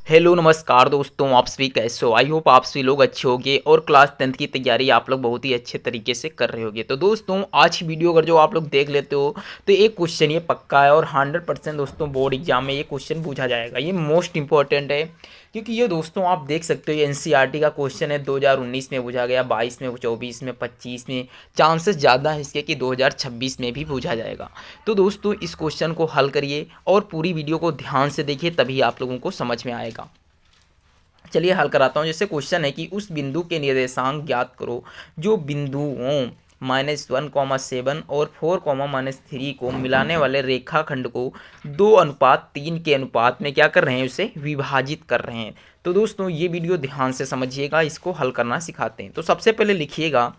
Hello नमस्कार दोस्तों, आप सभी कैसे हो। आई होप आप सभी लोग अच्छे होंगे और क्लास 10th की तैयारी आप लोग बहुत ही अच्छे तरीके से कर रहे होंगे। तो दोस्तों आज की वीडियो अगर जो आप लोग देख लेते हो तो एक क्वेश्चन ये पक्का है और 100% दोस्तों बोर्ड एग्जाम में ये क्वेश्चन पूछा जाएगा। ये मोस्ट इंपॉर्टेंट है क्योंकि ये दोस्तों आप देख सकते हो ये एनसीईआरटी का क्वेश्चन है। 2019 में पूछा गया, 22 में, 24 में, 25 में, चांसेस ज़्यादा है इसके कि 2026 में भी पूछा जाएगा। तो दोस्तों इस क्वेश्चन को हल करिए और पूरी वीडियो को ध्यान से देखिए, तभी आप लोगों को समझ में आएगा। चलिए हल कराता हूँ। जैसे क्वेश्चन है कि उस बिंदु के निर्देशांक ज्ञात करो जो बिंदुओं -1, 7 और 4, -3 को मिलाने वाले रेखाखंड को 2:3 के अनुपात में क्या कर रहे हैं, उसे विभाजित कर रहे हैं। तो दोस्तों ये वीडियो ध्यान से समझिएगा, इसको हल करना सिखाते हैं। तो सबसे पहले लिखिएगा,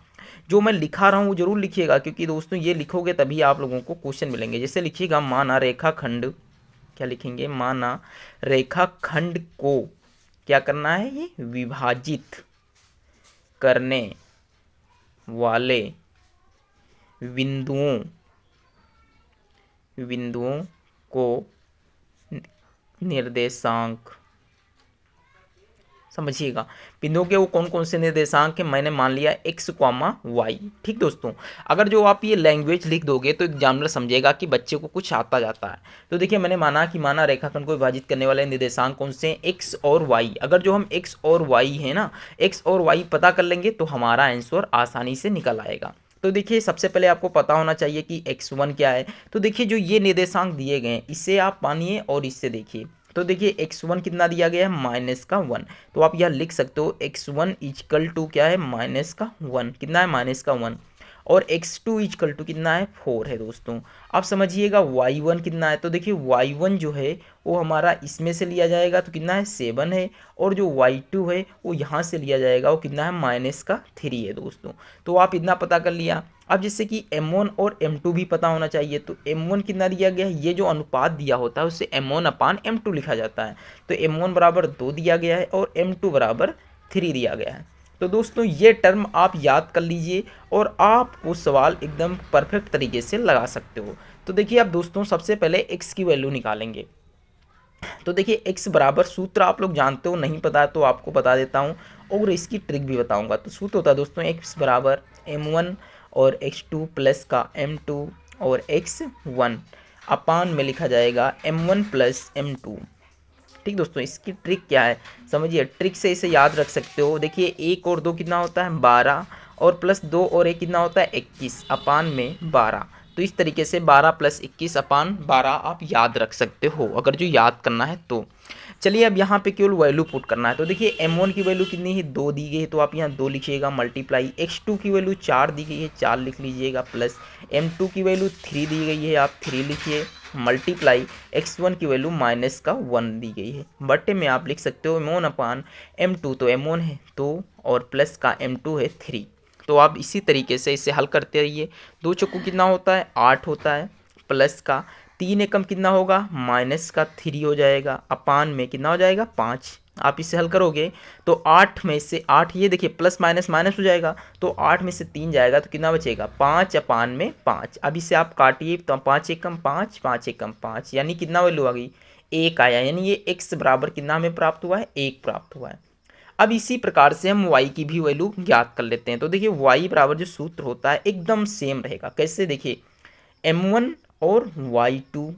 जो मैं लिखा रहा हूँ वो जरूर लिखिएगा क्योंकि दोस्तों ये लिखोगे तभी आप लोगों को क्वेश्चन मिलेंगे। जैसे लिखिएगा माना रेखाखंड, क्या लिखेंगे, माना रेखाखंड को क्या करना है, ये विभाजित करने वाले बिंदुओं बिंदुओं को निर्देशांक, समझिएगा बिंदुओं के वो कौन कौन से निर्देशांक है। मैंने मान लिया x, y। ठीक दोस्तों, अगर जो आप ये लैंग्वेज लिख दोगे तो एग्जामिनर समझेगा कि बच्चे को कुछ आता जाता है। तो देखिए मैंने माना कि माना रेखाखंड को विभाजित करने वाले निर्देशांक कौन से हैं, x और y। अगर जो हम x और y है ना, x और y पता कर लेंगे तो हमारा आंसर आसानी से निकल आएगा। तो देखिए सबसे पहले आपको पता होना चाहिए कि x1 क्या है। तो देखिए जो ये निर्देशांक दिए गए हैं इसे आप मानिए और इससे देखिए। तो देखिए x1 कितना दिया गया है, -1। तो आप यह लिख सकते हो x1 इक्वल टू क्या है, -1। कितना है, -1। और x2 इक्वल टू कितना है, 4 है दोस्तों। अब समझिएगा y1 कितना है। तो देखिए y1 जो है वो हमारा इसमें से लिया जाएगा तो कितना है, 7 है। और जो y2 है वो यहाँ से लिया जाएगा, वो कितना है, -3 है दोस्तों। तो आप इतना पता कर लिया। अब जैसे कि m1 और m2 भी पता होना चाहिए। तो m1 कितना दिया गया है, ये जो अनुपात दिया होता है उससे m1/m2 लिखा जाता है। तो m1 बराबर 2 दिया गया है और m2 बराबर 3 दिया गया है। तो दोस्तों ये टर्म आप याद कर लीजिए और आपको सवाल एकदम परफेक्ट तरीके से लगा सकते हो। तो देखिए अब दोस्तों सबसे पहले x की वैल्यू निकालेंगे। तो देखिए x बराबर, सूत्र आप लोग जानते हो, नहीं पता है तो आपको बता देता हूँ और इसकी ट्रिक भी बताऊंगा। तो सूत्र होता है दोस्तों x बराबर m1 और x2 प्लस का m2 और x1 अपान में लिखा जाएगा m1 प्लस m2। ठीक दोस्तों, इसकी ट्रिक क्या है समझिए, ट्रिक से इसे याद रख सकते हो। देखिए 1 और 2 कितना होता है, 12, और प्लस 2 और 1 कितना होता है, 21 अपान में 12। तो इस तरीके से 12 + 21 अपान 12 आप याद रख सकते हो अगर जो याद करना है तो। चलिए अब यहाँ पे केवल वैल्यू पुट करना है। तो देखिए m1 की वैल्यू कितनी है, 2 दी गई है तो आप यहाँ 2 लिखिएगा, मल्टीप्लाई x2 की वैल्यू 4 दी गई है, 4 लिख लीजिएगा, प्लस m2 की वैल्यू 3 दी गई है, आप 3 लिखिए, मल्टीप्लाई x1 की वैल्यू -1 दी गई है। बटे में आप लिख सकते हो m1/m2। तो m1 है 2 और प्लस का m2 है 3। तो आप इसी तरीके से इसे हल करते रहिए। 2 चौको कितना होता है, 8 होता है, प्लस का 3 एकम कितना होगा, -3 हो जाएगा, अपान में कितना हो जाएगा, 5। आप इसे हल करोगे तो 8 में से 8, ये देखिए प्लस माइनस माइनस हो जाएगा, तो 8 में से 3 जाएगा तो कितना बचेगा, 5 अपान में 5। अब इसे आप काटिए तो 5 एकम 5, 5 एकम 5, यानी कितना वैल्यू आ गई, 1 आया। यानी ये x बराबर कितना हमें प्राप्त हुआ है, 1 प्राप्त हुआ है। अब इसी प्रकार से हम y की भी वैल्यू ज्ञात कर लेते हैं। तो देखिए y बराबर जो सूत्र होता है एकदम सेम रहेगा। कैसे, देखिए m1 और y2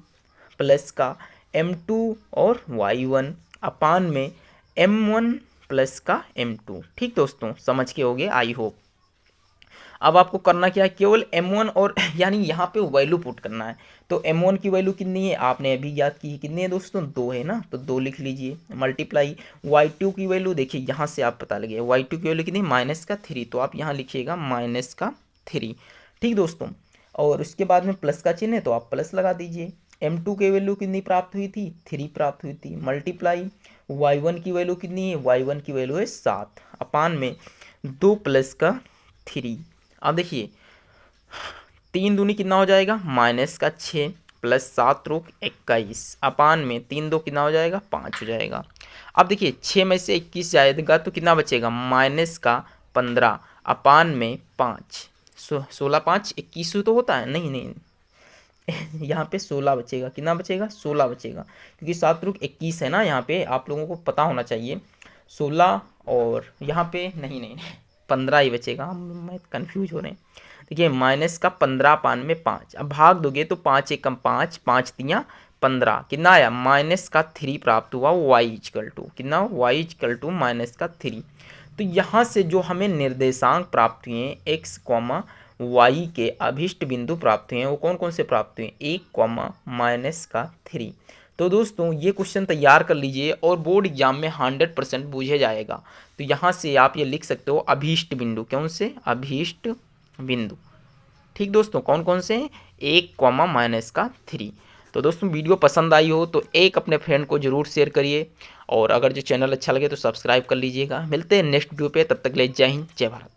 प्लस का m2 और y1 अपान में m1 प्लस का m2। ठीक दोस्तों, समझ के होगे आई होप। अब आपको करना क्या है, केवल m1 और यानी यहाँ पे वैल्यू पुट करना है। तो m1 की वैल्यू कितनी है, आपने अभी याद की है, कितनी है दोस्तों, 2 है ना, तो 2 लिख लीजिए, मल्टीप्लाई y2 की वैल्यू देखिए यहाँ से आप पता लगे, y2 की वैल्यू कितनी, -3। तो आप यहाँ लिखिएगा -3। ठीक दोस्तों, और उसके बाद में प्लस का चिन्ह है तो आप प्लस लगा दीजिए। m2 की वैल्यू कितनी प्राप्त हुई थी, 3 प्राप्त हुई थी, मल्टीप्लाई y1 की वैल्यू कितनी है, y1 की वैल्यू है 7 अपान में 2 प्लस का 3। अब देखिए 3 दूनी कितना हो जाएगा, -6 प्लस 7 रोक 21 अपान में 3 2 कितना हो जाएगा, 5 हो जाएगा। अब देखिए 6 में से 21 जाएगा तो कितना बचेगा, -15 अपान में 5। 16 5 21 तो होता है, नहीं नहीं, यहाँ पे 16 बचेगा। कितना बचेगा? 16 बचेगा, क्योंकि 7 रुक 21 है ना, यहाँ पे आप लोगों को पता होना चाहिए। 16 और यहाँ पे नहीं 15 ही बचेगा, हम कंफ्यूज हो रहे हैं। देखिए माइनस का 15 पान में 5, अब भाग दोगे तो 5 एकम 5, 5 तियाँ 15, कितना आया? माइनस का 3 प्राप्त हुआ। y इजकल टू कितना? y इजकल टू माइनस का 3। तो यहाँ से जो हमें निर्देशांक प्राप्त हुए x कॉमा y के अभिष्ट बिंदु प्राप्त हुए हैं, वो कौन कौन से प्राप्त हुए? 1 कॉमा माइनस का 3। तो दोस्तों ये क्वेश्चन तैयार कर लीजिए और बोर्ड एग्जाम में 100% पूछे जाएगा। तो यहाँ से आप ये लिख सकते हो अभीष्ट बिंदु, कौन से? अभीष्ट बिंदु। ठीक दोस्तों, कौन कौन से? 1 कॉमा माइनस का 3। तो दोस्तों वीडियो पसंद आई हो तो एक अपने फ्रेंड को जरूर शेयर करिए, और अगर जो चैनल अच्छा लगे तो सब्सक्राइब कर लीजिएगा। मिलते हैं नेक्स्ट वीडियो पे, तब तक ले जय हिंद जय भारत।